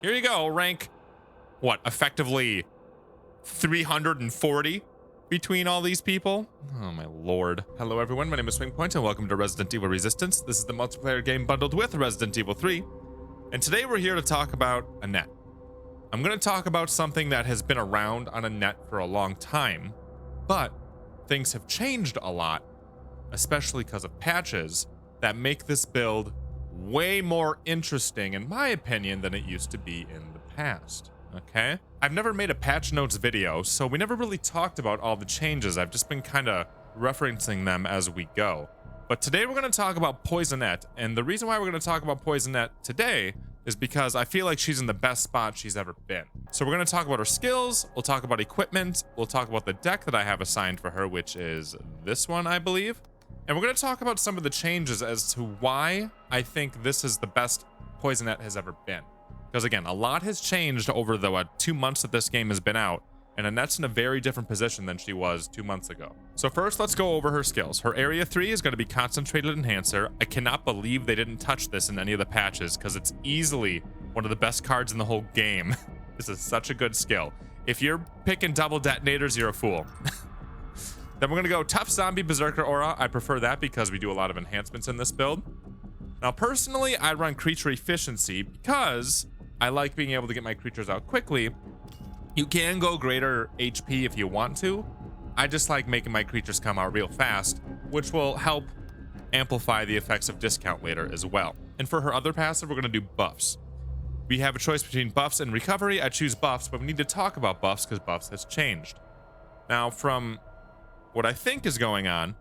Here you go, rank, what, effectively 340 between all these people? Oh my lord. Hello everyone, my name is SwingPoynt and welcome to Resident Evil Resistance. This is the multiplayer game bundled with Resident Evil 3. And today we're here to talk about Annette. I'm going to talk about something that has been around on Annette for a long time, but things have changed a lot, especially because of patches that make this build way more interesting, in my opinion, than it used to be in the past. Okay? I've never made a patch notes video, so we never really talked about all the changes. I've just been kind of referencing them as we go. But today we're going to talk about Poisonette, and the reason why we're going to talk about Poisonette today is because I feel like she's in the best spot she's ever been. So we're going to talk about her skills, we'll talk about equipment, we'll talk about the deck that I have assigned for her, which is this one, I believe. And we're going to talk about some of the changes as to why I think this is the best Poisonette has ever been. Because again, a lot has changed over the 2 months that this game has been out, and Annette's in a very different position than she was 2 months ago. So first, let's go over her skills. Her Area 3 is going to be Concentrated Enhancer. I cannot believe they didn't touch this in any of the patches, because it's easily one of the best cards in the whole game. This is such a good skill. If you're picking double detonators, you're a fool. Then we're going to go Tough Zombie Berserker Aura. I prefer that because we do a lot of enhancements in this build. Now, personally, I run Creature Efficiency because I like being able to get my creatures out quickly. You can go greater HP if you want to. I just like making my creatures come out real fast, which will help amplify the effects of discount later as well. And for her other passive, we're going to do buffs. We have a choice between buffs and recovery. I choose buffs, but we need to talk about buffs because buffs has changed. Now, from what I think is going on,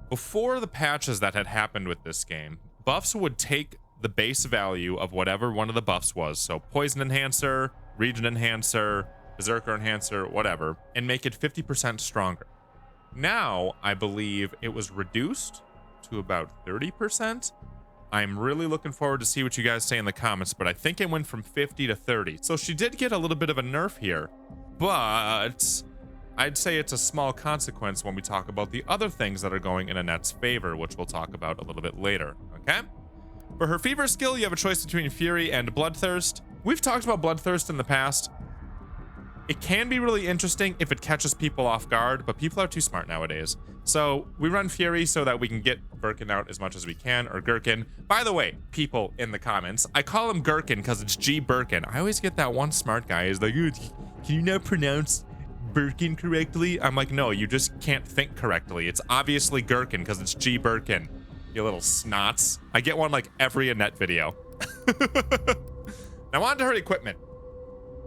before the patches that had happened with this game, buffs would take the base value of whatever one of the buffs was, so Poison Enhancer, Region Enhancer, Berserker Enhancer, whatever, and make it 50% stronger. Now, I believe it was reduced to about 30%. I'm really looking forward to see what you guys say in the comments, but I think it went from 50 to 30. So she did get a little bit of a nerf here, but I'd say it's a small consequence when we talk about the other things that are going in Annette's favor, which we'll talk about a little bit later, okay? For her Fever skill, you have a choice between Fury and Bloodthirst. We've talked about Bloodthirst in the past. It can be really interesting if it catches people off guard, but people are too smart nowadays. So we run Fury so that we can get Birkin out as much as we can, or Gherkin. By the way, people in the comments, I call him Gherkin because it's G. Birkin. I always get that one smart guy who's like, can you not pronounce Birkin correctly? I'm like, no, you just can't think correctly. It's obviously Gherkin because it's G. Birkin. You little snots. I get one like every Annette video. Now on to her equipment.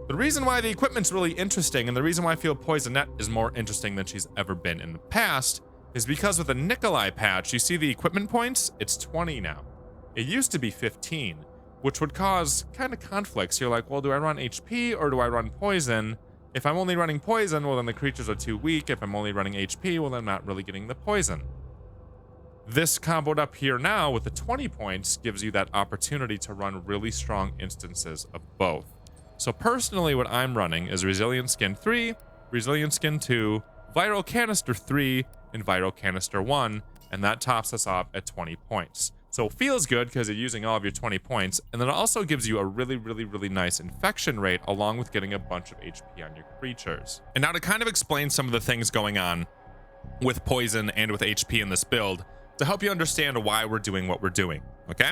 The reason why the equipment's really interesting and the reason why I feel Poisonette is more interesting than she's ever been in the past is because with the Nikolai patch, you see the equipment points, it's 20 now. It used to be 15, which would cause kind of conflicts. You're like, well, do I run HP or do I run poison? If I'm only running poison, well, then the creatures are too weak. If I'm only running HP, well, then I'm not really getting the poison. This comboed up here now with the 20 points gives you that opportunity to run really strong instances of both. So personally, what I'm running is Resilient Skin 3, Resilient Skin 2, Viral Canister 3, and Viral Canister 1, and that tops us off at 20 points. So it feels good because you're using all of your 20 points, and then it also gives you a really, really, really nice infection rate along with getting a bunch of HP on your creatures. And now to kind of explain some of the things going on with poison and with HP in this build, to help you understand why we're doing what we're doing, okay?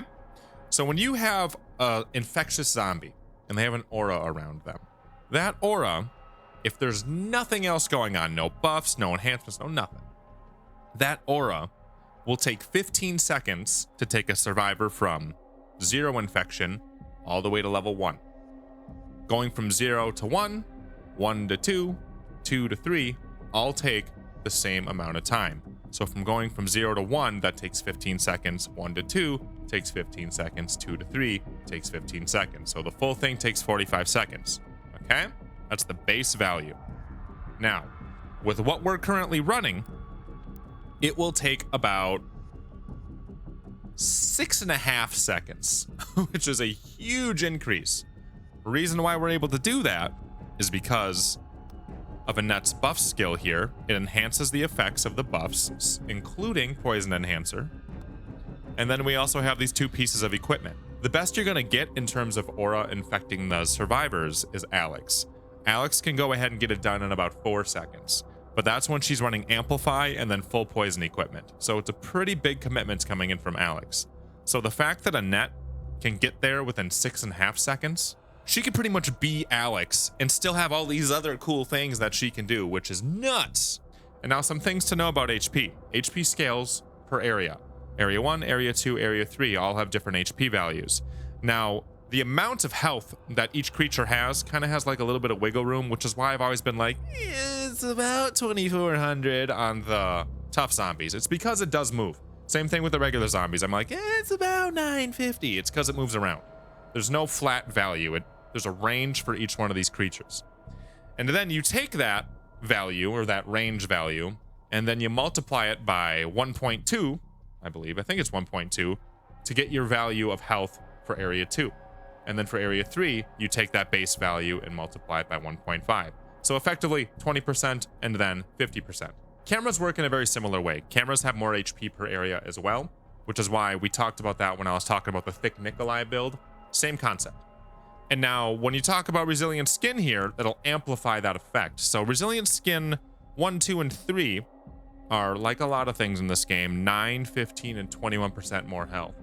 So when you have an infectious zombie and they have an aura around them, that aura, if there's nothing else going on, no buffs, no enhancements, no nothing, that aura will take 15 seconds to take a survivor from 0 infection all the way to level 1. Going from 0 to 1, 1 to 2, 2 to 3, all take the same amount of time. So from going from 0 to 1, that takes 15 seconds. 1 to 2 takes 15 seconds. 2 to 3 takes 15 seconds. So the full thing takes 45 seconds. Okay? That's the base value. Now, with what we're currently running, it will take about 6.5 seconds, which is a huge increase. The reason why we're able to do that is because of Annette's buff skill here. It enhances the effects of the buffs, including Poison Enhancer. And then we also have these two pieces of equipment. The best you're going to get in terms of aura infecting the survivors is Alex. Alex can go ahead and get it done in about 4 seconds, but that's when she's running Amplify and then full poison equipment. So it's a pretty big commitment coming in from Alex. So the fact that Annette can get there within 6.5 seconds, she could pretty much be Alex and still have all these other cool things that she can do, which is nuts. And now some things to know about HP. HP scales per area. Area 1, Area 2, Area 3 all have different HP values. Now, the amount of health that each creature has kind of has like a little bit of wiggle room, which is why I've always been like, it's about 2,400 on the tough zombies. It's because it does move. Same thing with the regular zombies. I'm like, it's about 950. It's because it moves around. There's no flat value. There's a range for each one of these creatures. And then you take that value or that range value, and then you multiply it by 1.2, I think it's 1.2, to get your value of health for area 2. And then for area 3, you take that base value and multiply it by 1.5. So effectively 20% and then 50%. Cameras work in a very similar way. Cameras have more HP per area as well, which is why we talked about that when I was talking about the thick Nikolai build. Same concept. And now when you talk about resilient skin here, that'll amplify that effect. So resilient skin 1, 2, and 3 are, like a lot of things in this game, 9, 15, and 21% more health.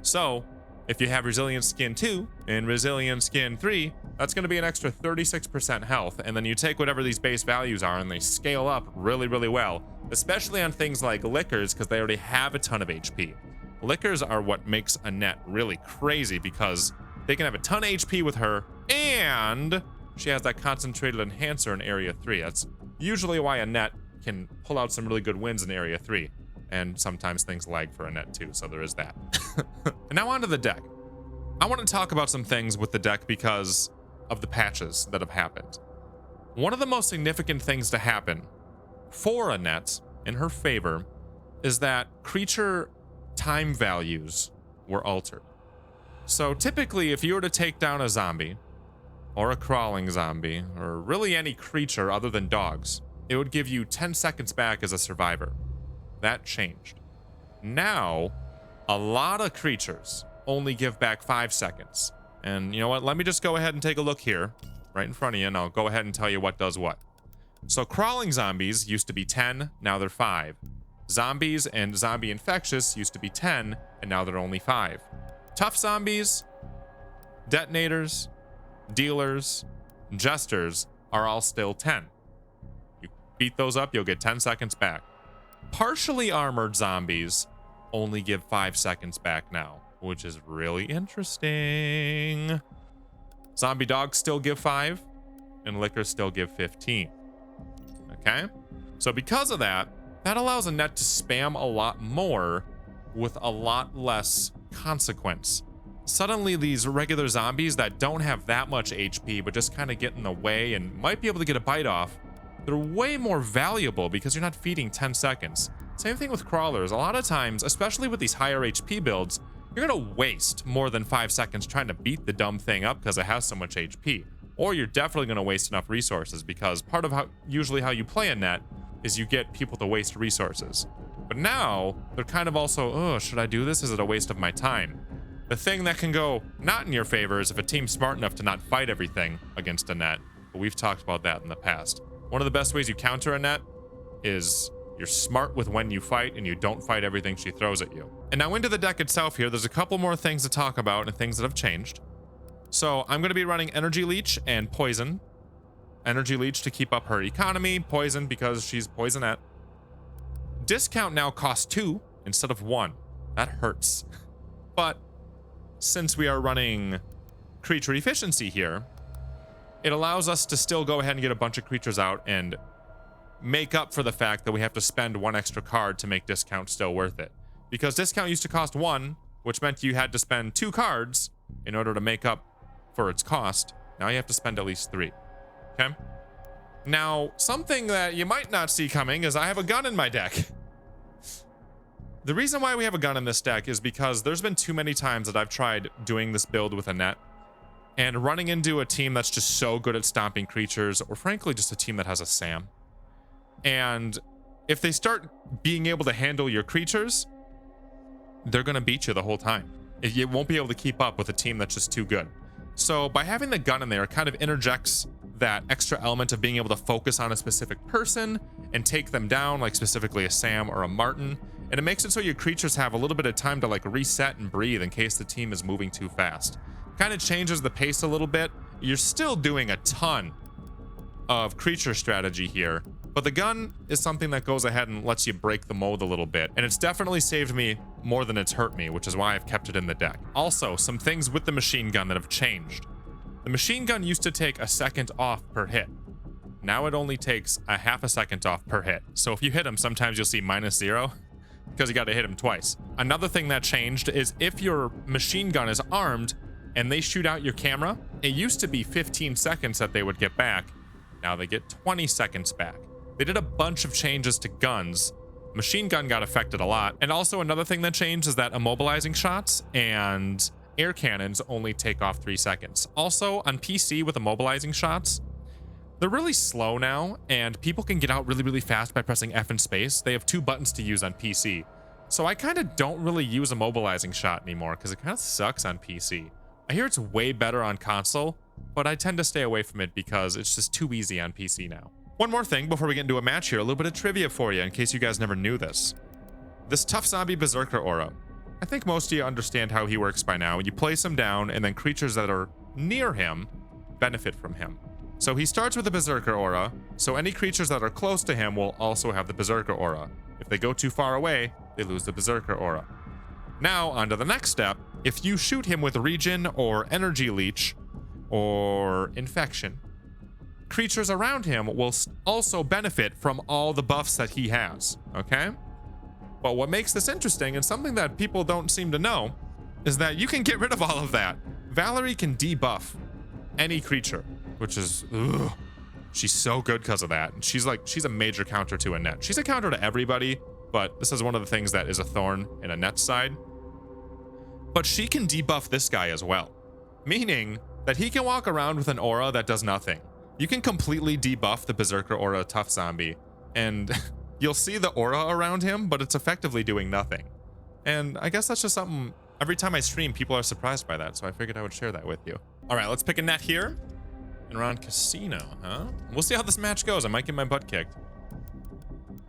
So if you have resilient skin 2 and resilient skin 3, that's going to be an extra 36% health. And then you take whatever these base values are and they scale up really, really well, especially on things like liquors, because they already have a ton of HP. Liquors are what makes Annette really crazy, because they can have a ton of HP with her, and she has that concentrated enhancer in area 3. That's usually why Annette can pull out some really good wins in area 3. And sometimes things lag for Annette too, so there is that. And now onto the deck. I want to talk about some things with the deck because of the patches that have happened. One of the most significant things to happen for Annette in her favor is that creature time values were altered. So typically, if you were to take down a zombie or a crawling zombie or really any creature other than dogs, it would give you 10 seconds back as a survivor. That changed. Now, a lot of creatures only give back 5 seconds. And you know what? Let me just go ahead and take a look here right in front of you, and I'll go ahead and tell you what does what. So crawling zombies used to be 10, now they're 5. Zombies and zombie infectious used to be 10, and now they're only 5. Tough zombies, detonators, dealers, jesters are all still 10. You beat those up, you'll get 10 seconds back. Partially armored zombies only give 5 seconds back now, which is really interesting. Zombie dogs still give 5, and liquors still give 15. Okay? So because of that, that allows Annette to spam a lot more with a lot less consequence. Suddenly these regular zombies that don't have that much HP but just kind of get in the way and might be able to get a bite off, they're way more valuable because you're not feeding 10 seconds. Same thing with crawlers. A lot of times, especially with these higher HP builds, you're gonna waste more than 5 seconds trying to beat the dumb thing up because it has so much HP. Or you're definitely gonna waste enough resources, because part of usually how you play Annette is you get people to waste resources. But now, they're kind of also, oh, should I do this? Is it a waste of my time? The thing that can go not in your favor is if a team's smart enough to not fight everything against Annette. But we've talked about that in the past. One of the best ways you counter Annette is you're smart with when you fight and you don't fight everything she throws at you. And now into the deck itself here, there's a couple more things to talk about and things that have changed. So I'm going to be running Energy Leech and Poison. Energy Leech to keep up her economy, Poison because she's Poisonette. Discount now costs 2 instead of 1. That hurts. But since we are running creature efficiency here, it allows us to still go ahead and get a bunch of creatures out and make up for the fact that we have to spend 1 extra card to make discount still worth it. Because discount used to cost 1, which meant you had to spend 2 cards in order to make up for its cost. Now you have to spend at least 3. Okay? Now, something that you might not see coming is I have a gun in my deck. The reason why we have a gun in this deck is because there's been too many times that I've tried doing this build with Annette and running into a team that's just so good at stomping creatures, or frankly just a team that has a Sam. And if they start being able to handle your creatures, they're gonna beat you the whole time. it won't be able to keep up with a team that's just too good. So by having the gun in there, it kind of interjects that extra element of being able to focus on a specific person and take them down, like specifically a Sam or a Martin. And it makes it so your creatures have a little bit of time to like reset and breathe in case the team is moving too fast. Kind of changes the pace a little bit. You're still doing a ton of creature strategy here, but the gun is something that goes ahead and lets you break the mold a little bit. And it's definitely saved me more than it's hurt me, which is why I've kept it in the deck. Also, some things with the machine gun that have changed. The machine gun used to take a second off per hit. Now it only takes a half a second off per hit. So if you hit him, sometimes you'll see -0 because you got to hit him twice. Another thing that changed is if your machine gun is armed and they shoot out your camera, it used to be 15 seconds that they would get back. Now they get 20 seconds back. They did a bunch of changes to guns. Machine gun got affected a lot. And also another thing that changed is that immobilizing shots and air cannons only take off 3 seconds. Also on PC with immobilizing shots, they're really slow now and people can get out really, really fast by pressing F and space. They have 2 buttons to use on PC. So I kind of don't really use immobilizing shot anymore because it kind of sucks on PC. I hear it's way better on console, but I tend to stay away from it because it's just too easy on PC now. One more thing before we get into a match here, a little bit of trivia for you in case you guys never knew this. This tough zombie berserker aura. I think most of you understand how he works by now. You place him down and then creatures that are near him benefit from him. So he starts with the berserker aura, so any creatures that are close to him will also have the berserker aura. If they go too far away, they lose the berserker aura. Now, on to the next step. If you shoot him with regen or energy leech or infection, creatures around him will also benefit from all the buffs that he has, okay? But what makes this interesting and something that people don't seem to know is that you can get rid of all of that. Valerie can debuff any creature, which is, ugh. She's so good because of that. And she's a major counter to Annette. She's a counter to everybody, but this is one of the things that is a thorn in Annette's side. But she can debuff this guy as well, meaning that he can walk around with an aura that does nothing. You can completely debuff the berserker aura tough zombie and you'll see the aura around him, but it's effectively doing nothing. And I guess that's just something, every time I stream, people are surprised by that, so I figured I would share that with you. All right, let's pick Annette here. And we're on casino, huh? We'll see how this match goes. I might get my butt kicked.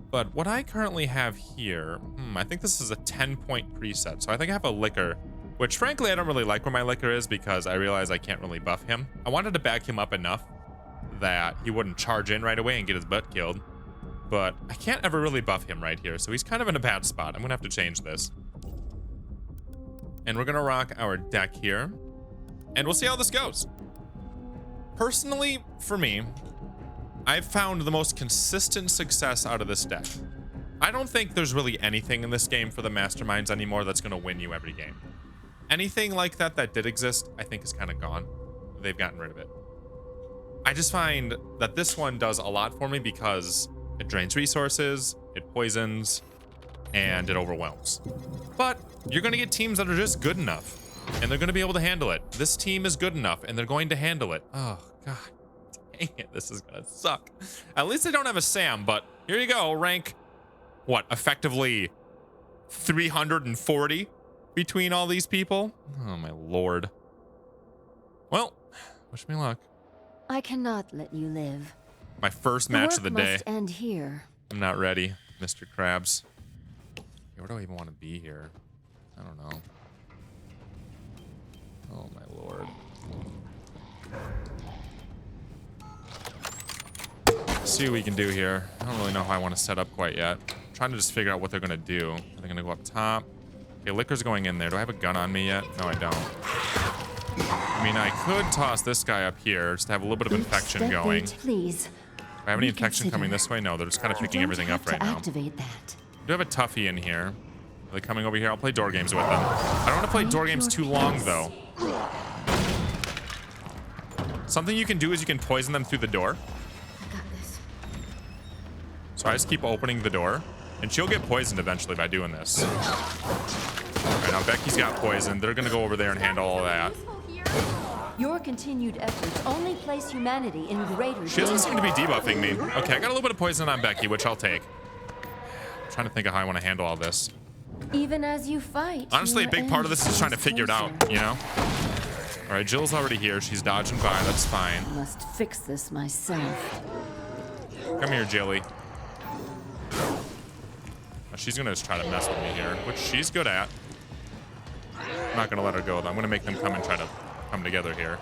But what I currently have here, I think this is a 10-point preset. So I think I have a liquor, which frankly, I don't really like where my liquor is because I realize I can't really buff him. I wanted to back him up enough that he wouldn't charge in right away and get his butt killed. But I can't ever really buff him right here. So he's kind of in a bad spot. I'm gonna have to change this. And we're gonna rock our deck here. And we'll see how this goes. Personally, for me, I've found the most consistent success out of this deck. I don't think there's really anything in this game for the masterminds anymore that's gonna win you every game. Anything like that that did exist, I think is kind of gone. They've gotten rid of it. I just find that this one does a lot for me because it drains resources, it poisons, and it overwhelms. But you're gonna get teams that are just good enough, and they're gonna be able to handle it. This team is good enough, and they're going to handle it. Oh, God. Dang it, this is gonna suck. At least I don't have a Sam, but here you go. Rank, what, effectively 340 between all these people? Oh, my Lord. Well, wish me luck. I cannot let you live. My first match of the day. Must end here. I'm not ready, Mr. Krabs. Where do I even want to be here? I don't know. Oh, my Lord. See what we can do here. I don't really know how I want to set up quite yet. I'm trying to just figure out what they're going to do. Are they going to go up top? Okay, liquor's going in there. Do I have a gun on me yet? No, I don't. I mean, I could toss this guy up here just to have a little bit of infection going. Please. Do I have any infection coming this way? No, they're just kind of picking everything up right now. Activate that. I do have a toughie in here. Are they coming over here? I'll play door games with them. I don't want to play door games too long, though. Something you can do is you can poison them through the door. I got this. So I just keep opening the door, and she'll get poisoned eventually by doing this. All right, now Becky's got poisoned. They're going to go over there and handle all that. Your continued efforts only place humanity in greater danger. She doesn't seem to be debuffing me. Okay, I got a little bit of poison on Becky, which I'll take. I'm trying to think of how I want to handle all this. Even as you fight. Honestly, a your big part of this is end trying to figure it out, closer. you know? All right, Jill's already here. She's dodging by. That's fine. Must fix this myself. Come here, Jilly. She's gonna just try to mess with me here, which she's good at. I'm not gonna let her go, though. I'm gonna make them come and try to come together here.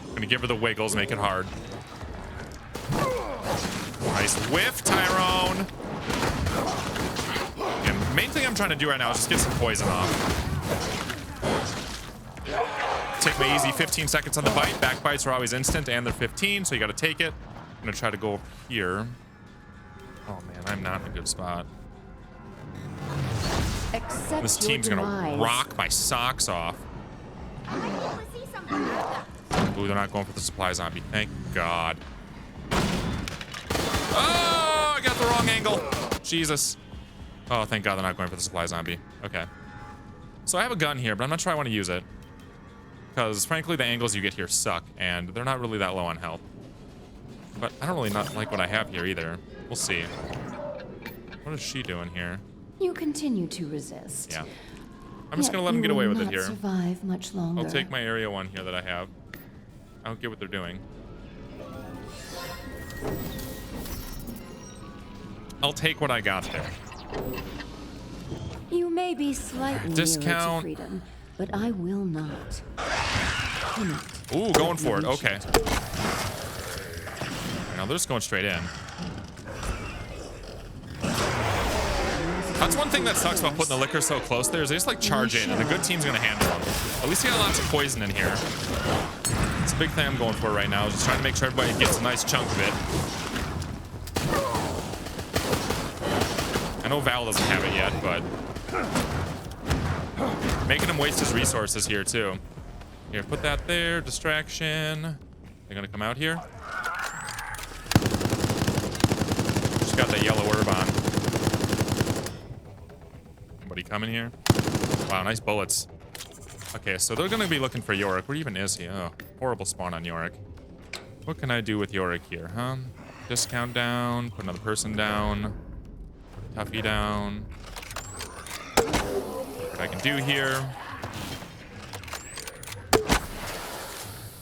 I'm gonna give her the wiggles, make it hard. Nice whiff, Tyrone. And main thing I'm trying to do right now is just get some poison off. Take my easy 15 seconds on the bite. Back bites are always instant, and they're 15, so you gotta take it. I'm gonna try to go over here. Oh man, I'm not in a good spot. Accept This team's gonna demise. rock my socks off. Ooh, they're not going for the supply zombie. Thank God. Oh, I got the wrong angle. Jesus. Oh, thank God they're not going for the supply zombie. Okay. So I have a gun here, but I'm not sure I want to use it. Because, frankly, the angles you get here suck, and they're not really that low on health. But I don't really not like what I have here either. We'll see. What is she doing here? You continue to resist. Yeah. I'm just going to let them get away with it here. Survive much longer. I'll take my area 1 here that I have. I don't get what they're doing. I'll take what I got there. You may be slightly Discount. nearer to freedom, but I will not. Cannot. Ooh, going for it. Okay. Now they're just going straight in. That's one thing that sucks about putting the liquor so close there is they just like charge in, and a good team's gonna handle them. At least you got lots of poison in here. It's a big thing I'm going for right now, is just trying to make sure everybody gets a nice chunk of it. I know Val doesn't have it yet, but making him waste his resources here too. Here, put that there. Distraction. They're gonna come out here. She's got that yellow herb on. Anybody coming here? Wow, nice bullets. Okay, so they're gonna be looking for Yorick. Where even is he? Oh, horrible spawn on Yorick. What can I do with Yorick here, huh? Discount down. Put another person down. Tuffy down. What I can do here.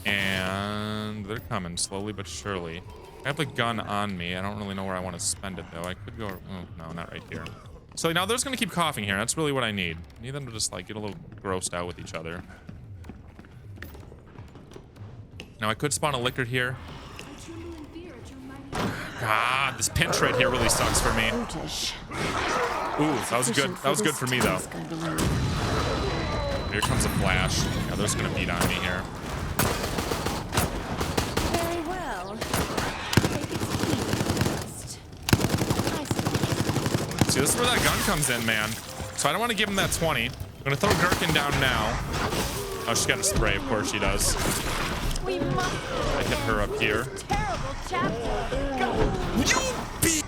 And they're coming slowly but surely. I have the gun on me. I don't really know where I want to spend it though. I could go. Oh no, not right here. So now they're just gonna keep coughing here. That's really what I need. I need them to just like get a little grossed out with each other. Now I could spawn a liquor here. God, this pinch right here really sucks for me. Ooh, that was good. That was good for me though. Here comes a flash. Yeah, they're just gonna beat on me here. Very well. Take it easy. See, this is where that gun comes in, man. So I don't want to give him that 20. I'm gonna throw Gherkin down now. Oh, she's got a spray. Of course she does. We must I hit her up here. terrible chapter. You beat.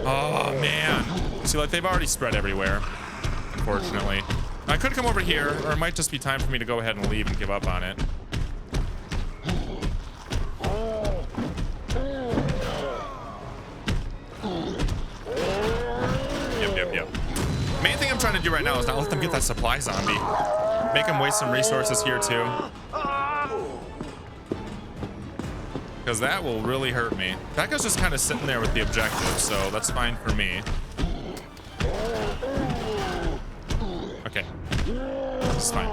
Oh man. See, like they've already spread everywhere. Unfortunately, I could come over here, or it might just be time for me to go ahead and leave and give up on it. Yep. Main thing I'm trying to do right now is not let them get that supply zombie. Make them waste some resources here too. Because that will really hurt me. That guy's just kind of sitting there with the objective, so that's fine for me. Okay. This is fine.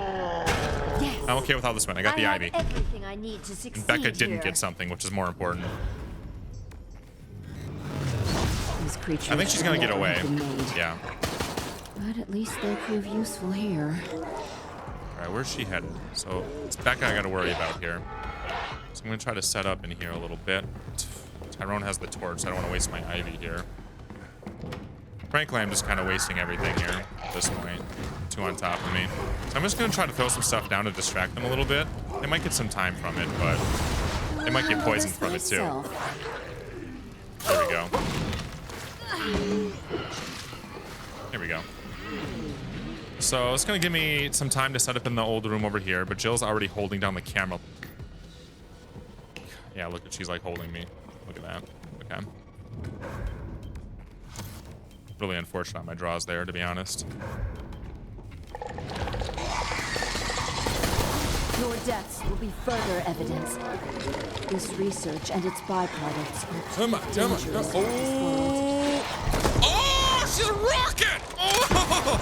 Yes. I'm okay with how this went. I got the Ivy. Everything I need to succeed And Becca didn't here. get something, which is more important. These creatures I think she's gonna get have away. been made, Yeah. but at least they prove useful here. All right, where's she headed? So it's Becca I gotta worry about here. So I'm gonna try to set up in here a little bit. Tyrone has the torch, so I don't want to waste my Ivy here. Frankly, I'm just kind of wasting everything here at this point. 2 on top of me. So I'm just gonna try to throw some stuff down to distract them a little bit. They might get some time from it, but they might get poisoned from it too. There we go. Here we go. So it's gonna give me some time to set up in the old room over here, but Jill's already holding down the camera. Yeah, look at, she's like holding me. Look at that. Okay. Really unfortunate on my draws there, to be honest. Your deaths will be further evidence. This research and its byproducts are Come on, come on. dangerous Oh, for this world. oh, she's a rocket! Oh!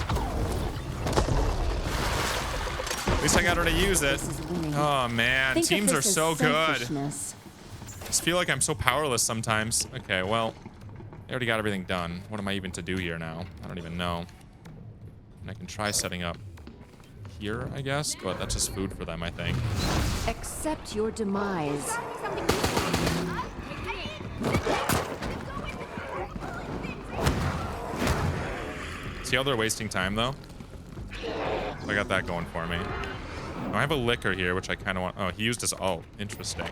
At least I got her to use it. This is winning. Oh man, Think of teams this are as so good. selfishness. I just feel like I'm so powerless sometimes. Okay, well, I already got everything done. What am I even to do here now? I don't even know. And I can try setting up here, I guess, but that's just food for them, I think. Accept your demise. See how they're wasting time, though? I got that going for me. Oh, I have a liquor here, which I kind of want... Oh, he used his... Oh, interesting.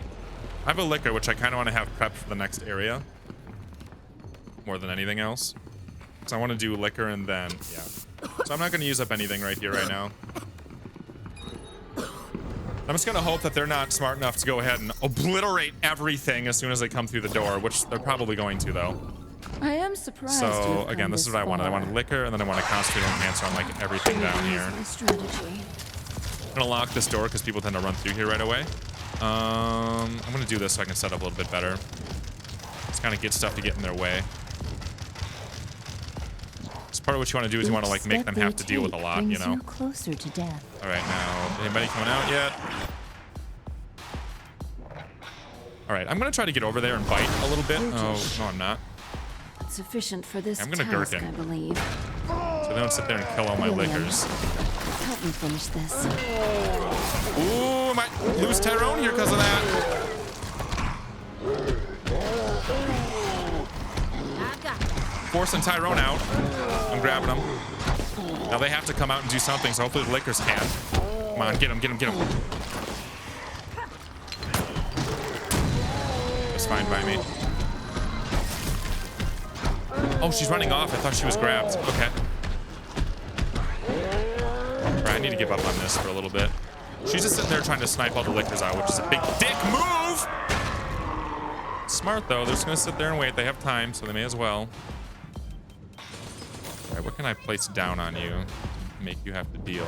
I have a liquor, which I kind of want to have prepped for the next area. More than anything else. So I want to do liquor and then... Yeah. So I'm not going to use up anything right here, right now. I'm just going to hope that they're not smart enough to go ahead and obliterate everything as soon as they come through the door, which they're probably going to, though. I am surprised. So, again, this is what I wanted. I wanted liquor, and then I want to concentrate on enhancer on, like, everything down here. My strategy. I'm going to lock this door because people tend to run through here right away. I'm going to do this so I can set up a little bit better. Just kind of get stuff to get in their way. So part of what you want to do is you want to, like, make them have to deal with a lot, you know? Closer to death. All right, now, anybody coming out yet? All right, I'm going to try to get over there and bite a little bit. Oh, no, I'm not. Sufficient for this I'm gonna task, gherkin. I believe. So they don't sit there and kill all my liquors. Help me finish this. Ooh, I might lose Tyrone here because of that. Forcing Tyrone out. I'm grabbing him. Now they have to come out and do something, so hopefully the liquors can. Come on, get him, get him, get him. It's fine by me. Oh, she's running off. I thought she was grabbed. Okay. All right, I need to give up on this for a little bit. She's just sitting there trying to snipe all the liquors out, which is a big dick move. Smart, though. They're just going to sit there and wait. They have time, so they may as well. All right, what can I place down on you to make you have to deal?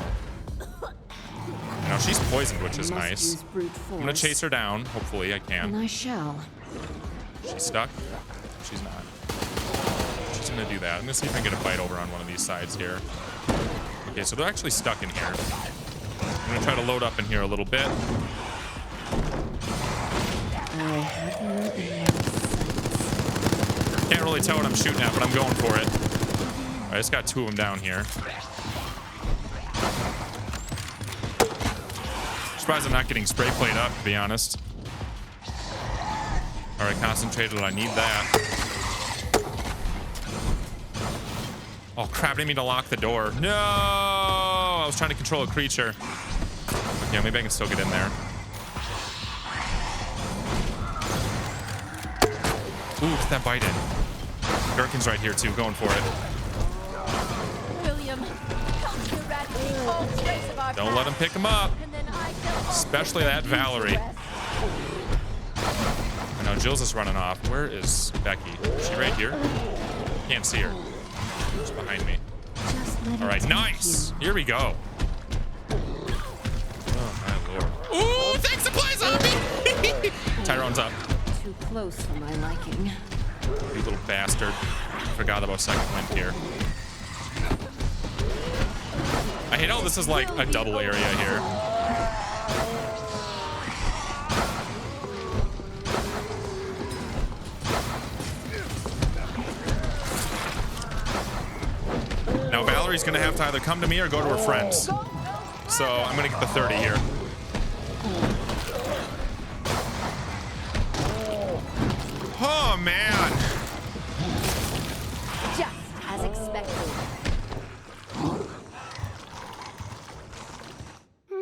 Now, she's poisoned, which is nice. I'm going to chase her down. Hopefully, I can. And I shall. She's stuck? She's not. She's gonna do that. I'm gonna see if I can get a bite over on one of these sides here. Okay, so they're actually stuck in here. I'm gonna try to load up in here a little bit. Can't really tell what I'm shooting at, but I'm going for it. I just got two of them down here. Surprised I'm not getting spray played up, to be honest. All right, concentrated. I need that. Oh, crap. I didn't mean to lock the door. No! I was trying to control a creature. Yeah, maybe I can still get in there. Ooh, get that bite in. Gherkin's right here, too. Going for it. William, Don't let him pick him up. Especially that Valerie. I know Jill's just running off. Where is Becky? Is she right here? Can't see her. She's behind me. All right, nice. Here we go. Oh, my lord. Ooh, thanks to play zombie. Tyrone's up. Too close for my liking. You little bastard. Forgot about second wind here. I hate how this is like a double area here. Now Valerie's gonna have to either come to me or go to her friends. So I'm gonna get the 30 here. Oh man. Just as expected.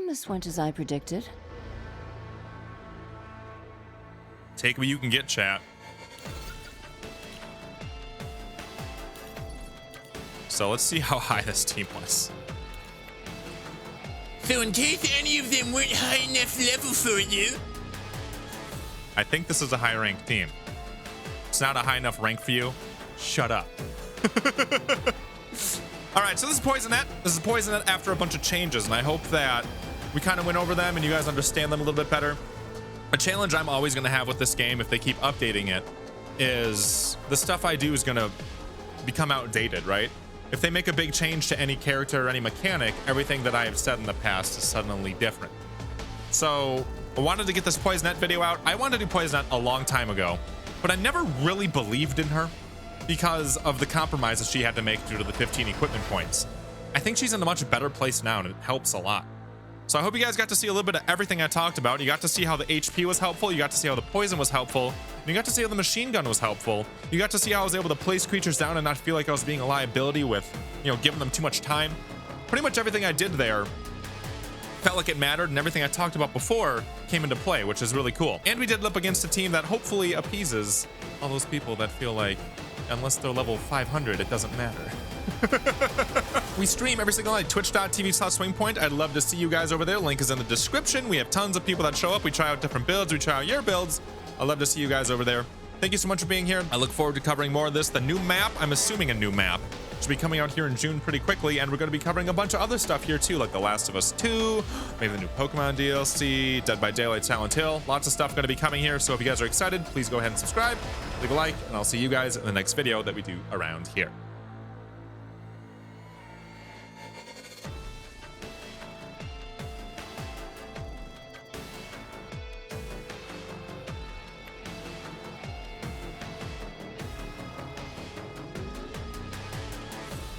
This went as I predicted. Take what you can get, chat. So let's see how high this team was. So in case any of them weren't high enough level for you. I think this is a high ranked team. It's not a high enough rank for you. Shut up. All right, so this is Poisonette. This is Poisonette after a bunch of changes, and I hope that we kind of went over them and you guys understand them a little bit better. A challenge I'm always going to have with this game, if they keep updating it, is the stuff I do is going to become outdated, right? If they make a big change to any character or any mechanic, everything that I have said in the past is suddenly different. So I wanted to get this Poisonette video out. I wanted to do Poisonette a long time ago, but I never really believed in her because of the compromises she had to make due to the 15 equipment points. I think she's in a much better place now, and it helps a lot. So I hope you guys got to see a little bit of everything I talked about. You got to see how the HP was helpful. You got to see how the poison was helpful. And you got to see how the machine gun was helpful. You got to see how I was able to place creatures down and not feel like I was being a liability with, you know, giving them too much time. Pretty much everything I did there felt like it mattered, and everything I talked about before came into play, which is really cool. And we did up against a team that hopefully appeases all those people that feel like unless they're level 500, it doesn't matter. We stream every single night, twitch.tv/SwingPoynt. I'd love to see you guys over there. Link is in the description. We have tons of people that show up. We try out different builds. We try out your builds. I'd love to see you guys over there. Thank you so much for being here. I look forward to covering more of this. The new map, I'm assuming a new map, should be coming out here in June pretty quickly, and we're going to be covering a bunch of other stuff here too, like The Last of Us 2, maybe the new Pokemon DLC, Dead by Daylight, Silent Hill. Lots of stuff going to be coming here, so if you guys are excited, please go ahead and subscribe, leave a like, and I'll see you guys in the next video that we do around here.